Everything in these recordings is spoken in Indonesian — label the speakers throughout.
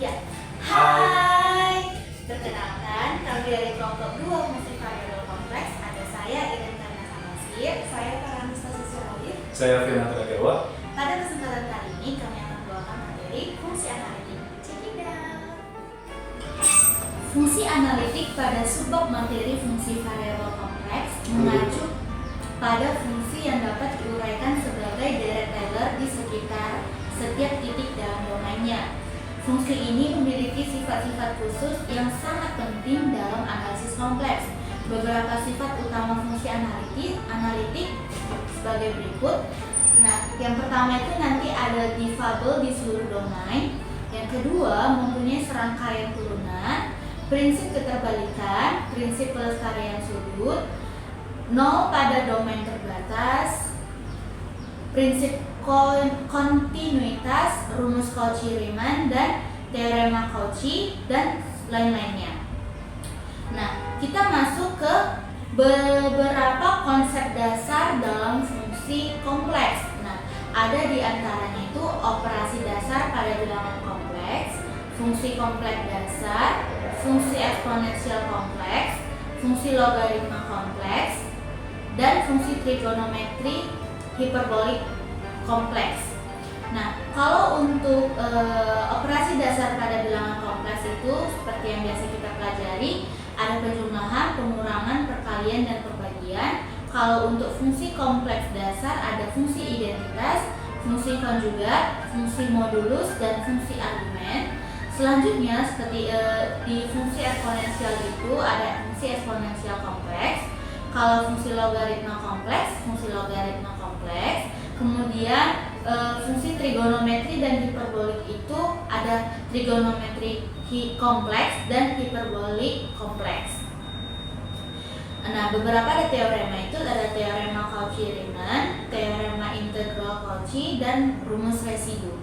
Speaker 1: Ya.
Speaker 2: Hai.
Speaker 1: Hai. Perkenalkan, kami dari kelompok 2 fungsi variabel kompleks. Ada saya Iren Karna Samasir,
Speaker 3: Saya Paranista Sosialif.
Speaker 2: Saya Firman Dewa.
Speaker 1: Pada kesempatan kali ini kami akan membawakan materi fungsi analitik. Check it out. Fungsi analitik pada subbab materi fungsi variabel kompleks mengacu pada fungsi yang dapat diuraikan sebagai deret Taylor di sekitar setiap titik dalam domainnya. Fungsi ini memiliki sifat-sifat khusus yang sangat penting dalam analisis kompleks. Beberapa sifat utama fungsi analitik sebagai berikut. Nah, yang pertama itu nanti ada difabel di seluruh domain. Yang kedua, mempunyai serangkaian turunan, prinsip keterbalikan, prinsip pelestarian sudut, nol pada domain terbatas, prinsip kontinuitas, rumus Cauchy-Riemann, dan teorema Cauchy, dan lain-lainnya. Nah, kita masuk ke beberapa konsep dasar dalam fungsi kompleks. Nah, ada di antaranya itu operasi dasar pada bilangan kompleks, fungsi kompleks dasar, fungsi eksponensial kompleks, fungsi logaritma kompleks, dan fungsi trigonometri hiperbolik kompleks. Nah, kalau untuk operasi dasar pada bilangan kompleks itu seperti yang biasa kita pelajari, ada penjumlahan, pengurangan, perkalian, dan perbagian. Kalau untuk fungsi kompleks dasar ada fungsi identitas, fungsi konjugat, fungsi modulus, dan fungsi argumen. Selanjutnya seperti di fungsi eksponensial itu ada fungsi eksponensial kompleks. Kalau fungsi logaritma kompleks, kemudian fungsi trigonometri dan hiperbolik itu ada trigonometri kompleks dan hiperbolik kompleks. Nah, beberapa ada teorema itu ada teorema Cauchy-Riemann, teorema integral Cauchy, dan rumus residu.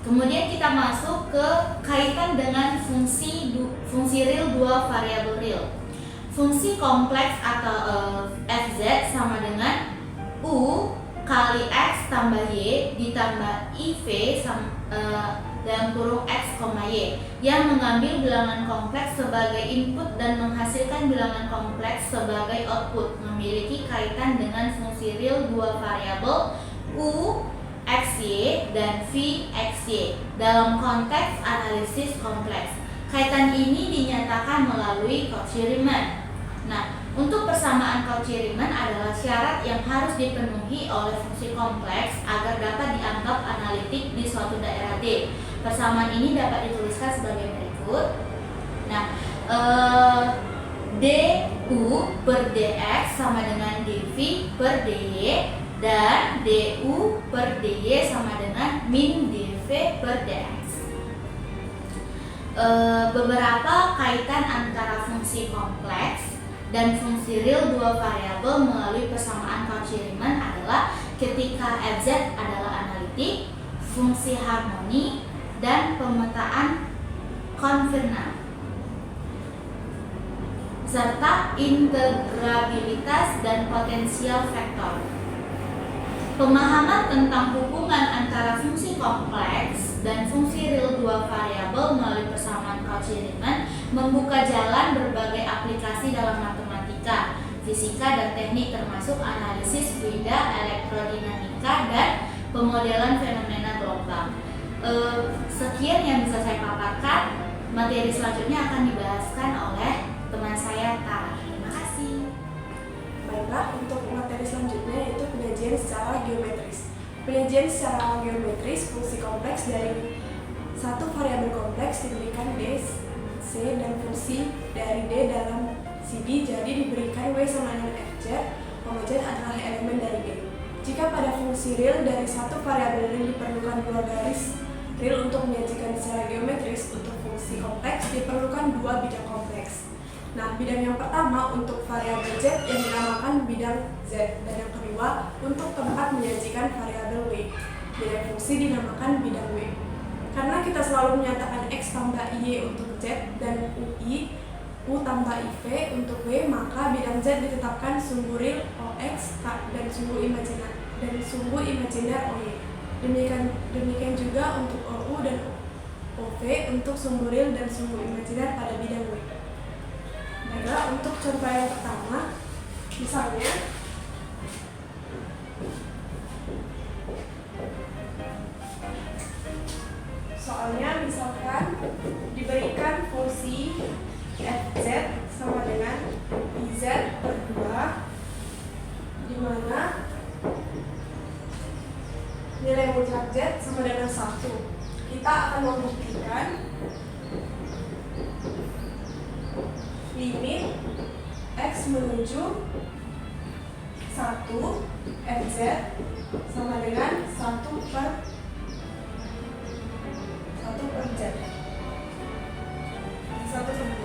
Speaker 1: Kemudian kita masuk ke kaitan dengan fungsi real dua variabel real. Fungsi kompleks atau fz sama dengan u kali x tambah y ditambah iv dalam kurung x, y yang mengambil bilangan kompleks sebagai input dan menghasilkan bilangan kompleks sebagai output, memiliki kaitan dengan fungsi real dua variabel u xy dan v xy dalam konteks analisis kompleks. Kaitan ini dinyatakan melalui Cauchy-Riemann. Nah, untuk persamaan Cauchy-Riemann adalah syarat yang harus dipenuhi oleh fungsi kompleks agar dapat dianggap analitik di suatu daerah D. Persamaan ini dapat dituliskan sebagai berikut. Nah, du per dx sama dengan dv per dy dan du per dy sama dengan min dv per dx. Beberapa kaitan antara fungsi kompleks dan fungsi real dua variabel melalui persamaan Cauchy-Riemann adalah ketika fz adalah analitik, fungsi harmoni, dan pemetaan konvenal, serta integrabilitas dan potensial vektor. Pemahaman tentang hubungan antara fungsi kompleks dan fungsi real dua variabel melalui persamaan Cauchy-Riemann membuka jalan berbagai aplikasi dalam matematika, fisika, dan teknik termasuk analisis fluida, elektrodinamika, dan pemodelan fenomena gelombang. Sekian yang bisa saya paparkan. Materi selanjutnya akan dibahaskan oleh teman saya Tara. Terima kasih.
Speaker 3: Baiklah, untuk materi selanjutnya yaitu penyajian secara geometris. Penyajian secara geometris fungsi kompleks dari satu variabel kompleks diberikan D, C, dan fungsi dari D dalam CD jadi diberikan W sama dengan FZ, Z adalah elemen dari D. Jika pada fungsi real dari satu variabel real diperlukan dua garis real untuk menyajikan secara geometris, untuk fungsi kompleks diperlukan dua bidang kompleks. Nah, bidang yang pertama untuk variabel Z yang dinamakan bidang Z, dan yang kedua untuk tempat menyajikan variabel W. Bidang fungsi dinamakan bidang W. Karena kita selalu menyatakan X tambah Y untuk Z dan UI, U tambah IV untuk W, maka bidang Z ditetapkan sumbu real OX dan sumbu imajiner, OY. Demikian juga untuk OU dan untuk sumbu real dan sumbu imajiner pada bidang W. Baiklah, untuk contoh yang pertama, misalnya soalnya misalkan diberikan fungsi fz sama dengan iz per 2, di mana nilai mutlak z sama dengan 1. Kita akan membuktikan limit x menuju 1 fz sama dengan 1 per z. 1 per z.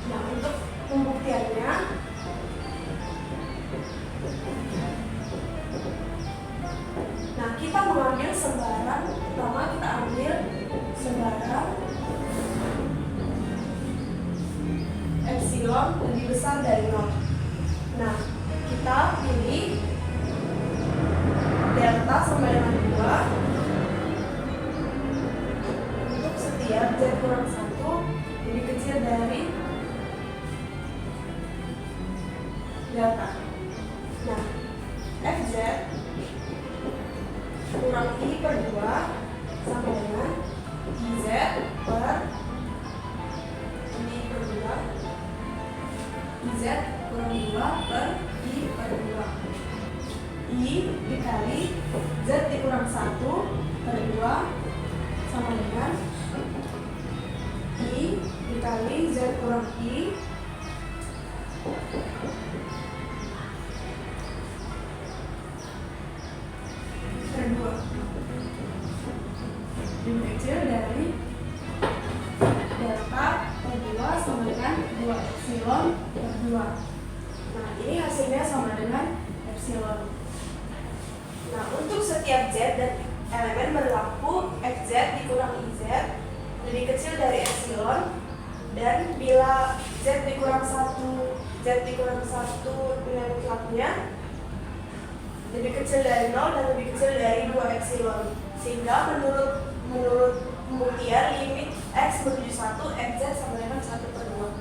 Speaker 3: Nah, untuk pembuktiannya kita mengambil sembarang. Pertama kita ambil sembarang epsilon lebih besar dari 0. Nah, kita pilih delta sama dengan 2 untuk setiap z kurang 1 lebih kecil dari delta. Nah, fz kurang i per 2 sama dengan iz per i per 2, iz kurang 2 per i per 2. I dikali z dikurang 1 per 2 sama dengan i dikali z kurang i per 2 lebih kecil dari delta per 2 sama dengan 2 epsilon per 2. Nah, ini hasilnya sama dengan epsilon. Nah, untuk setiap z dan elemen berlaku fz dikurang iz lebih kecil dari epsilon, dan bila z dikurang 1 nilai mutlaknya lebih kecil dari 0 dan lebih kecil dari 2 epsilon, sehingga menurut pembuktian limit x menuju 1 fz sama dengan 1 per 2.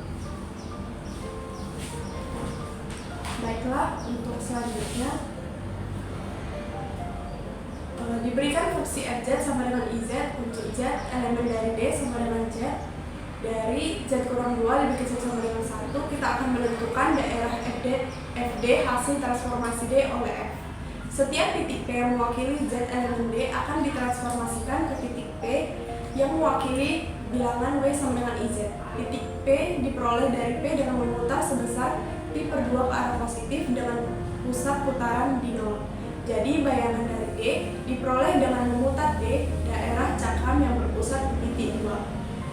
Speaker 3: Baiklah, untuk selanjutnya diberikan fungsi fz sama dengan iz untuk z elemen dari d sama dengan z dari z kurang 2 lebih kecil sama dengan 1. Kita akan menentukan daerah fd hasil transformasi d oleh f. Setiap titik P yang mewakili Z elemen D akan ditransformasikan ke titik P yang mewakili bilangan W sama dengan IZ. Titik P diperoleh dari P dengan memutar sebesar pi per 2 ke arah positif dengan pusat putaran di 0. Jadi bayangan dari D diperoleh dengan memutar D daerah cakram yang berpusat di titik 2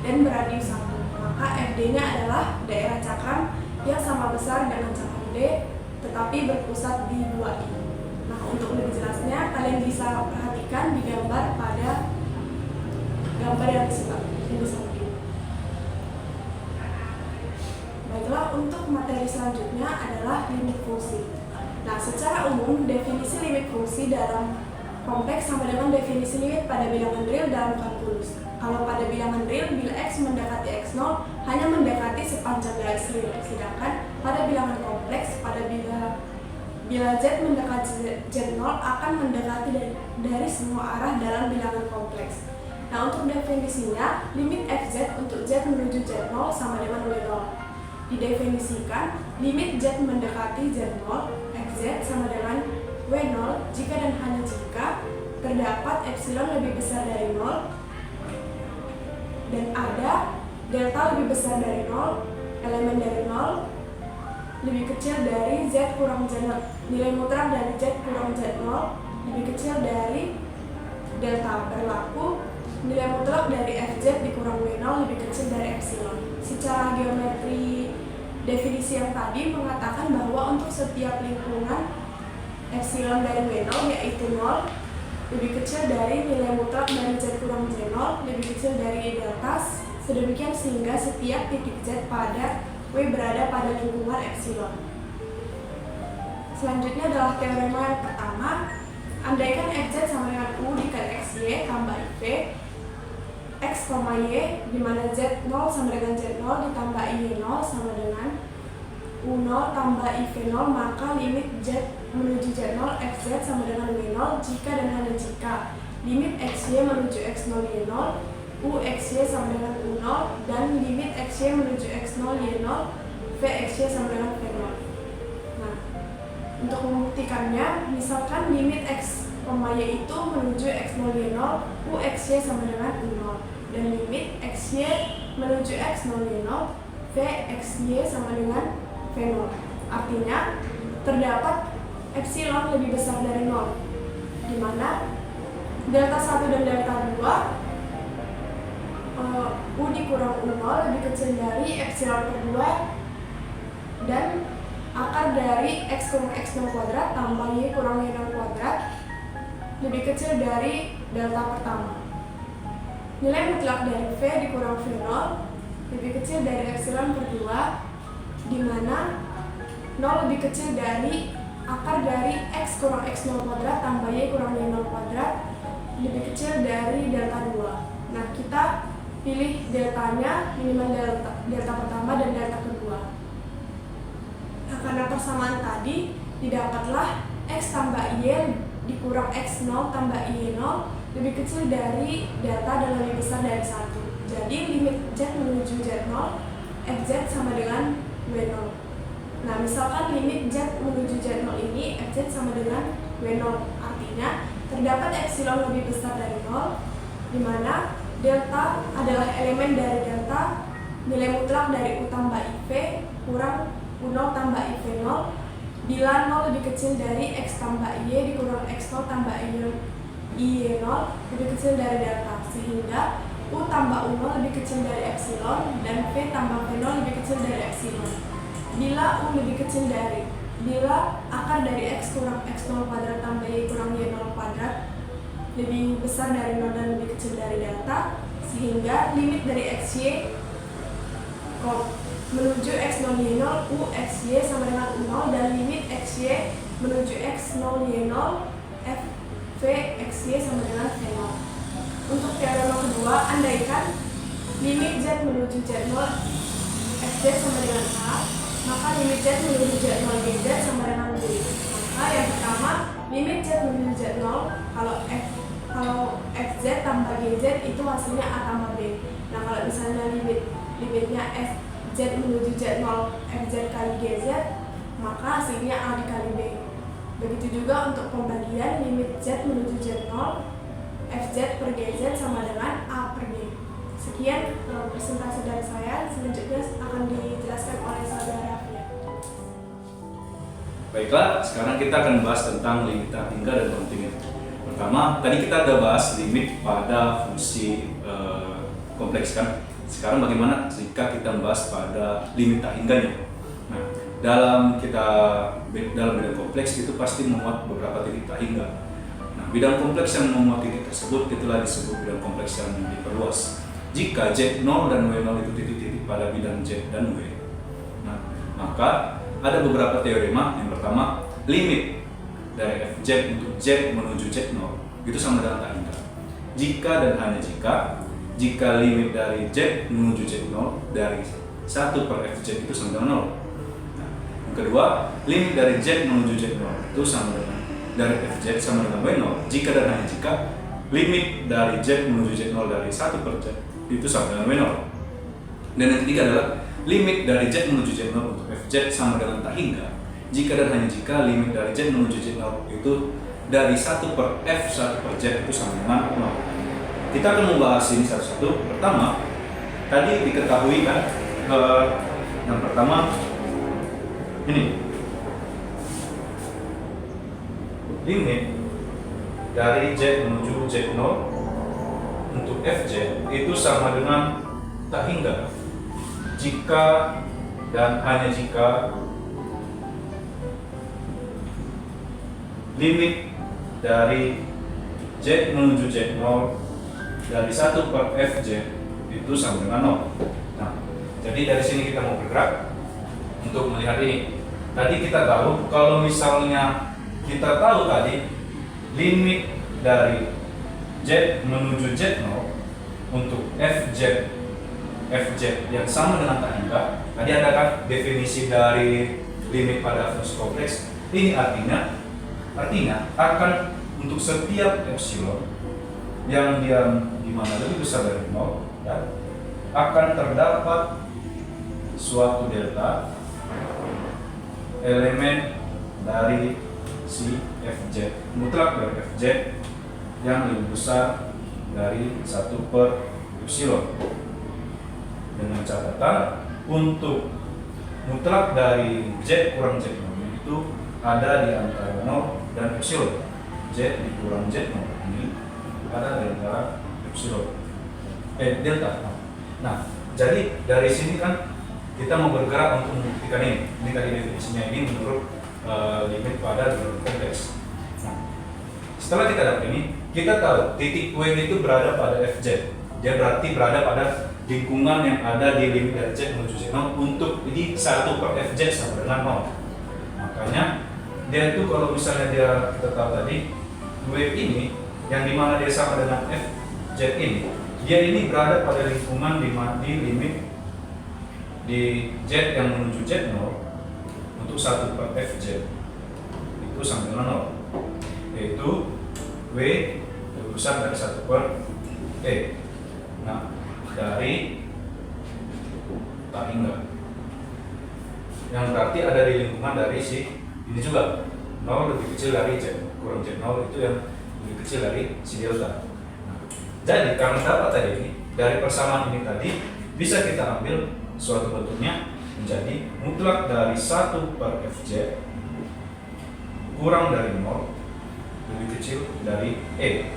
Speaker 3: dan beradius 1. Maka FD-nya adalah daerah cakram yang sama besar dengan cakram D tetapi berpusat di 2I. Nah, untuk lebih jelasnya kalian bisa perhatikan di gambar pada gambar yang di samping. Baiklah, untuk materi selanjutnya adalah limit fungsi. Nah, secara umum definisi limit fungsi dalam kompleks sama dengan definisi limit pada bilangan real dalam kalkulus. Kalau pada bilangan real, bila x mendekati x0 hanya mendekati sepanjang garis real, sedangkan pada bilangan kompleks bila z mendekati z0 akan mendekati dari semua arah dalam bilangan kompleks. Nah, untuk definisinya, limit fz untuk z menuju z0 sama dengan w0. Didefinisikan, limit z mendekati z0, fz sama dengan w0 jika dan hanya jika terdapat epsilon lebih besar dari 0 dan ada delta lebih besar dari 0, elemen dari 0 lebih kecil dari z kurang z0, nilai mutlak dari z kurang z0 lebih kecil dari delta, berlaku nilai mutlak dari fz dikurang w0 lebih kecil dari epsilon. Secara geometri definisi yang tadi mengatakan bahwa untuk setiap lingkungan epsilon dari w0 yaitu 0 lebih kecil dari nilai mutlak dari z kurang z0 lebih kecil dari delta, sedemikian sehingga setiap titik z pada W berada pada lingkungan epsilon. Selanjutnya adalah teorema yang pertama. Andaikan fz sama dengan u dikali xy tambah iv, X, Y, di mana Z0 sama dengan Z0 ditambah Y0 sama dengan U0 tambah IV0, maka limit Z menuju Z0 XZ sama dengan W0 jika dan hanya jika limit XY menuju X0 Y0 U XY sama dengan U0 dan limit XY menuju X0 Y0 V XY sama dengan V0. Nah, untuk membuktikannya, misalkan limit X, Y itu menuju X0 Y0 U XY sama dengan U0 dan limit XY menuju X0 Y0 V XY sama dengan V0. Artinya, terdapat epsilon lebih besar dari 0, di mana delta 1 dan delta 2 U dikurang U0 lebih kecil dari epsilon per 2 dan akar dari X kurang X0 kuadrat tambah Y kurang Y0 kuadrat lebih kecil dari delta pertama. Nilai mutlak dari V dikurang V0 lebih kecil dari epsilon per 2, di mana 0 lebih kecil dari akar dari X kurang X0 kuadrat tambah Y kurang Y0 kuadrat lebih kecil dari delta 2. Nah, kita pilih deltanya minimal delta pertama dan delta kedua. Nah, karena persamaan tadi, didapatlah X tambah Y dikurang X0 tambah Y0 lebih kecil dari delta dan lebih besar dari 1. Jadi limit Z menuju Z0 FZ sama dengan W0. Nah, misalkan limit Z menuju Z0 ini FZ sama dengan W0, artinya terdapat epsilon lebih besar dari 0, di mana delta adalah elemen dari delta, nilai mutlak dari U tambah IV kurang U0 tambah IV0 bila 0 lebih kecil dari X tambah Y dikurang X0 tambah Y0 lebih kecil dari delta, sehingga U tambah U0 lebih kecil dari epsilon dan V tambah V0 lebih kecil dari epsilon. Bila U lebih kecil dari, bila akar dari X kurang X0 kuadrat tambah Y kurang Y0 kuadrat lebih besar dari 0 dan lebih kecil dari delta, sehingga limit dari XY menuju X0 Y0 U XY sama dengan U0 dan limit XY menuju X0 Y0 F V XY sama dengan V0. Untuk teorema kedua, andaikan limit Z menuju Z0 XZ sama dengan A, maka limit Z menuju Z0 GZ sama dengan B. Maka yang pertama, limit Z menuju Z0 kalau FZ tambah GZ itu hasilnya A tambah B. Nah, kalau misalnya limitnya FZ menuju Z0 FZ kali GZ, maka hasilnya A dikali B. Begitu juga untuk pembagian limit Z menuju Z0 FZ per GZ sama dengan A per B. Sekian presentasi dari saya, selanjutnya akan dijelaskan oleh saudara Rafia.
Speaker 2: Baiklah, sekarang kita akan membahas tentang limit tak hingga dan kontingen. Pertama, tadi kita ada bahas limit pada fungsi kompleks kan. Sekarang bagaimana jika kita membahas pada limit tak hingganya? Nah, dalam bidang kompleks itu pasti memuat beberapa titik tak hingga. Nah, bidang kompleks yang memuat titik tersebut itulah disebut bidang kompleks yang diperluas. Jika Z0 dan W0 itu titik-titik pada bidang Z dan W, nah, maka ada beberapa teorema. Yang pertama, limit dari Fz untuk Z menuju Z0 itu sama dengan tak hingga. Jika dan hanya jika limit dari Z menuju Z0 dari 1 per Fz itu sama dengan 0. Nah, yang kedua, limit dari Z menuju Z0 itu sama dengan dari Fz sama dengan W0 jika dan hanya jika limit dari Z menuju Z0 dari 1 per Z itu sama dengan W0. Dan yang ketiga adalah limit dari Z menuju Z0 untuk Fz sama dengan tak hingga jika dan hanya jika limit dari Z menuju Z0 itu dari 1 per F 1 per Z itu sama dengan 0. Kita akan membahas ini satu-satu. Pertama, tadi diketahui kan yang pertama ini limit dari Z menuju Z0 untuk Fz itu sama dengan tak hingga jika dan hanya jika limit dari Z menuju Z0 dari 1 per Fz itu sama dengan 0. Nah, jadi dari sini kita mau bergerak untuk melihat ini. Tadi kita tahu kalau misalnya kita tahu tadi limit dari Z menuju Z0 untuk Fz yang sama dengan tak hingga. Tadi ada kan definisi dari limit pada fungsi kompleks. Ini artinya akan untuk setiap epsilon yang dia di mana lebih besar dari 0 ya, akan terdapat suatu delta elemen dari si Fz, mutlak dari Fz yang lebih besar dari 1 per epsilon, dengan catatan untuk mutlak dari Z kurang Z0 itu ada di antara 0 dan epsilon. Z dikurang Z0 ini ada di antara epsilon delta. Nah, jadi dari sini kan kita mau bergerak untuk membuktikan ini. Ini tadi definisinya ini menurut limit pada geometri kompleks. Nah, setelah kita dapat ini, kita tahu titik W itu berada pada Fz. Dia berarti berada pada lingkungan yang ada di limit dari Z menuju Z0 untuk ini 1 per Fz sama dengan 0. Makanya dia itu kalau misalnya kita tahu tadi W ini yang dimana dia sama dengan Fz ini, dia ini berada pada lingkungan di limit di Z yang menuju Z0 untuk 1 per Fz itu sama dengan 0, yaitu W lebih besar dari 1 per E. Nah, dari tak hingga yang berarti ada di lingkungan dari si ini juga 0 lebih kecil dari Z kurang Z0 itu yang lebih kecil dari si delta. Nah, jadi karena dapat tadi ini dari persamaan ini tadi bisa kita ambil suatu bentuknya menjadi mutlak dari 1 per Fz kurang dari 0 lebih kecil dari E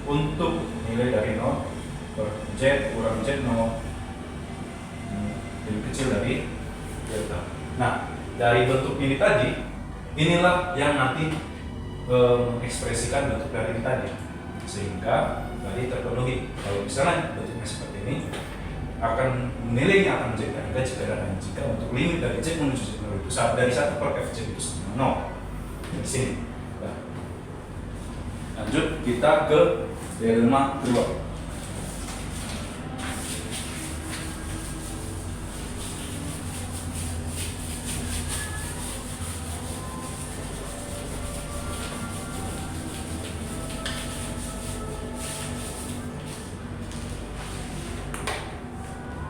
Speaker 2: untuk nilai dari 0 per Z kurang Z0 lebih kecil dari delta. Nah, dari bentuk ini tadi, inilah yang nanti mengekspresikan bentuk dari ini tadi, sehingga tadi terpenuhi. Kalau misalnya bentuknya seperti ini, akan nilainya akan menjadi hingga jika dan hanya jika untuk limit dari Z menuju Z0 itu dari 1 per Fz itu sama 0 di sini. Nah, lanjut kita ke teorema kedua.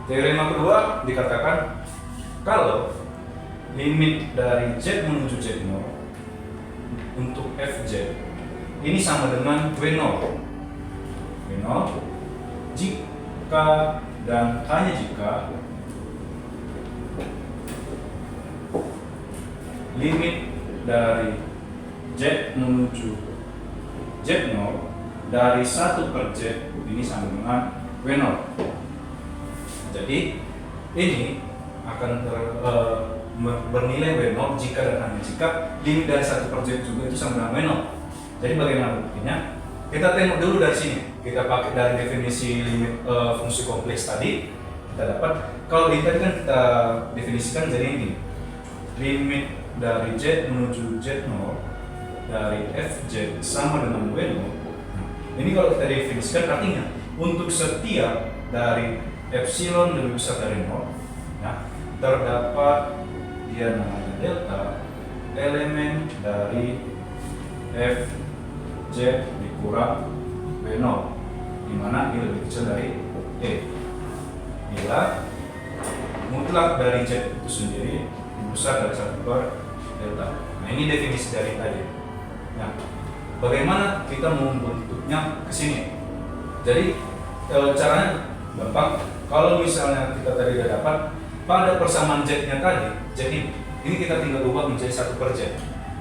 Speaker 2: Teorema kedua dikatakan kalau limit dari Z menuju Z0 untuk Fz ini sama dengan W0 jika dan hanya jika limit dari Z menuju Z0 dari 1 per Z ini sama dengan W0. Jadi ini akan bernilai W0 jika dan hanya jika limit dari 1 per Z juga itu sama dengan W0. Jadi bagaimana buktinya? Kita tengok dulu dari sini. Kita pakai dari definisi limit fungsi kompleks tadi, kita dapat kalau ini tadi kan kita definisikan jadi ini limit dari Z menuju Z0 dari Fz sama dengan W0. Ini kalau kita definisikan artinya untuk setiap dari epsilon lebih besar dari 0 ya, terdapat dia namanya delta elemen dari Fz dikurang W0 di mana ini lebih kecil dari E bila mutlak dari Z itu sendiri lebih besar dari 1 per delta. Nah, ini definisi dari tadi. Nah, bagaimana kita membentuknya ke sini? Jadi caranya gampang. Kalau misalnya kita tadi sudah dapat pada persamaan Z-nya tadi, jadi ini kita tinggal ubah menjadi 1 per Z.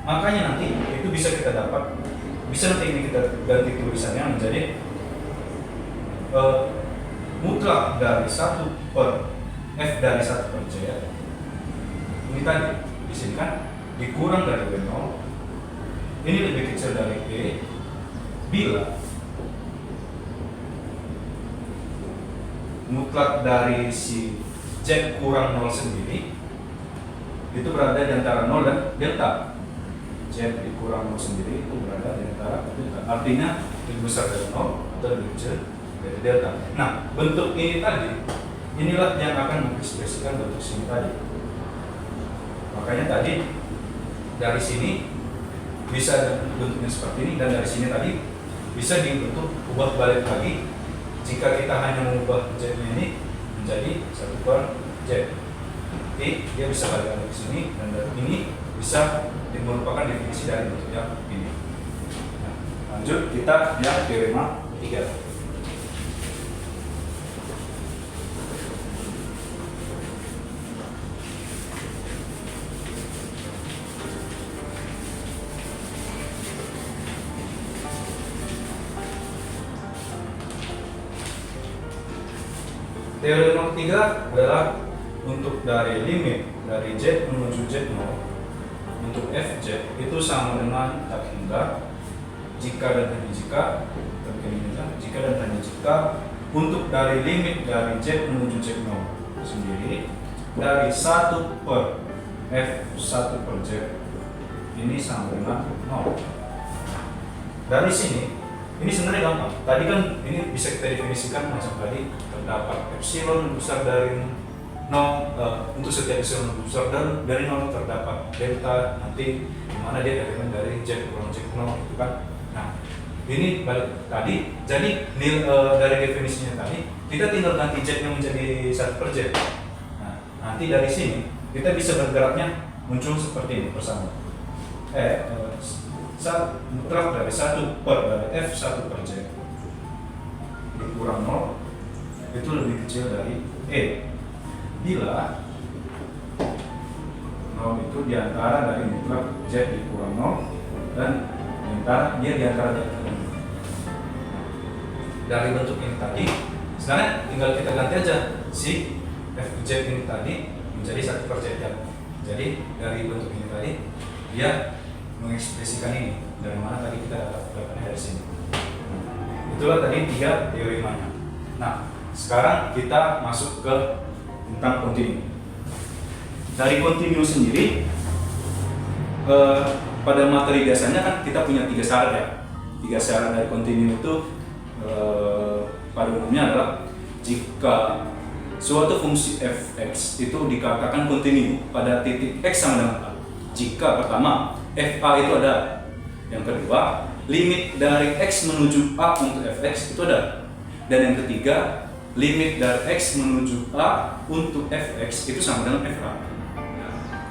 Speaker 2: Makanya nanti itu bisa kita dapat, bisa nanti ini kita ganti tulisannya menjadi mutlak dari 1 per F dari 1 per Z. Ini tadi di sini kan dikurang dari W0. Ini lebih kecil dari E bila mutlak dari si Z kurang 0 sendiri itu berada di antara 0 dan delta. Z dikurang 0 sendiri itu berada di antara delta. Artinya lebih besar dari 0 atau lebih kecil dari delta. Nah, bentuk ini tadi, inilah yang akan mengekspresikan bentuk sini tadi. Makanya tadi dari sini bisa bentuknya seperti ini, dan dari sini tadi bisa dibentuk ubah balik lagi jika kita hanya mengubah z-nya ini menjadi 1/z. Jadi dia bisa balik lagi ke sini, dan dari ini bisa merupakan definisi dari bentuk yang ini. Nah, lanjut kita yang teorema 3. Teori nomor 3 adalah untuk dari limit dari z menuju z0 untuk fz itu sama dengan tak hingga jika dan hanya jika dan hanya jika untuk dari limit dari z menuju z0 sendiri dari 1 per f1 per z ini sama dengan 0. Dari sini ini sebenarnya gampang. Tadi kan ini bisa kita definisikan macam tadi, terdapat epsilon besar dari 0 untuk setiap epsilon besar, dan dari 0 terdapat delta nanti dimana dia elemen dari z kurang z0 gitu kan. Nah, ini balik tadi, jadi dari definisinya tadi kita tinggal ganti z-nya menjadi 1/z. Nah, nanti dari sini kita bisa bergeraknya muncul seperti ini bersama. Mutlak dari 1 per dari f1 per z dikurang 0 itu lebih kecil dari e bila 0 itu diantara dari mutlak z dikurang 0 dan dia diantara dari bentuk ini tadi. Sekarang tinggal kita ganti aja si fz ini tadi menjadi 1/z ya. Jadi dari bentuk ini tadi dia mengekspresikan ini, dari mana tadi kita dapatnya dari sini. Itulah tadi 3 teoremanya. Nah, sekarang kita masuk ke tentang kontinu. Dari kontinu sendiri, pada materi biasanya kan kita punya 3 syarat ya. 3 syarat dari kontinu itu pada umumnya adalah jika suatu fungsi fx itu dikatakan kontinu pada titik x sama dengan a. Jika pertama fa itu ada, yang kedua limit dari x menuju a untuk fx itu ada, dan yang ketiga limit dari x menuju a untuk fx itu sama dengan fa.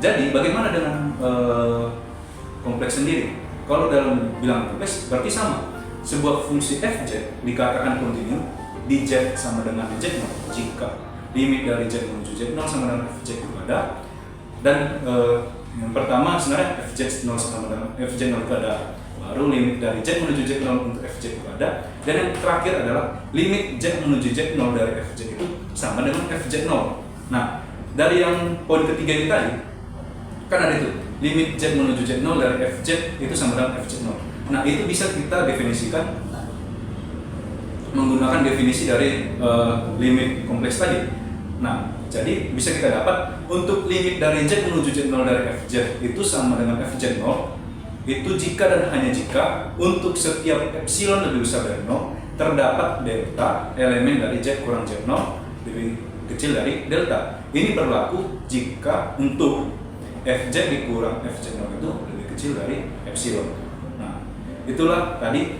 Speaker 2: Jadi bagaimana dengan kompleks sendiri? Kalau dalam bilangan kompleks berarti sama, sebuah fungsi fz dikatakan kontinu di z sama dengan z0 jika limit dari z menuju z0 sama dengan fz itu ada, dan yang pertama sebenarnya fz0 sama dengan fz0 itu ada, baru limit dari z menuju z0 untuk fz itu ada, dan yang terakhir adalah limit z menuju z0 dari fz itu sama dengan fz0. Nah, dari yang poin ketiga ini tadi kan ada itu limit z menuju z0 dari fz itu sama dengan fz0. Nah, itu bisa kita definisikan menggunakan definisi dari limit kompleks tadi. Nah, jadi bisa kita dapat untuk limit dari z menuju z0 dari fz itu sama dengan fz0 itu jika dan hanya jika untuk setiap epsilon lebih besar dari 0 terdapat delta elemen dari z kurang z0 lebih kecil dari delta. Ini berlaku jika untuk fz dikurang fz0 itu lebih kecil dari epsilon. Nah, itulah tadi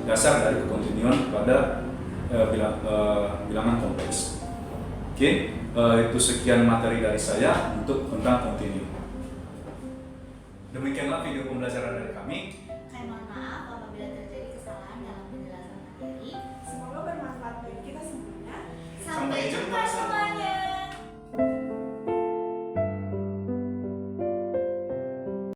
Speaker 2: dasar dari kekontinuan pada bilangan kompleks. Oke, itu sekian materi dari saya untuk tentang kontinu. Demikianlah video pembelajaran dari kami.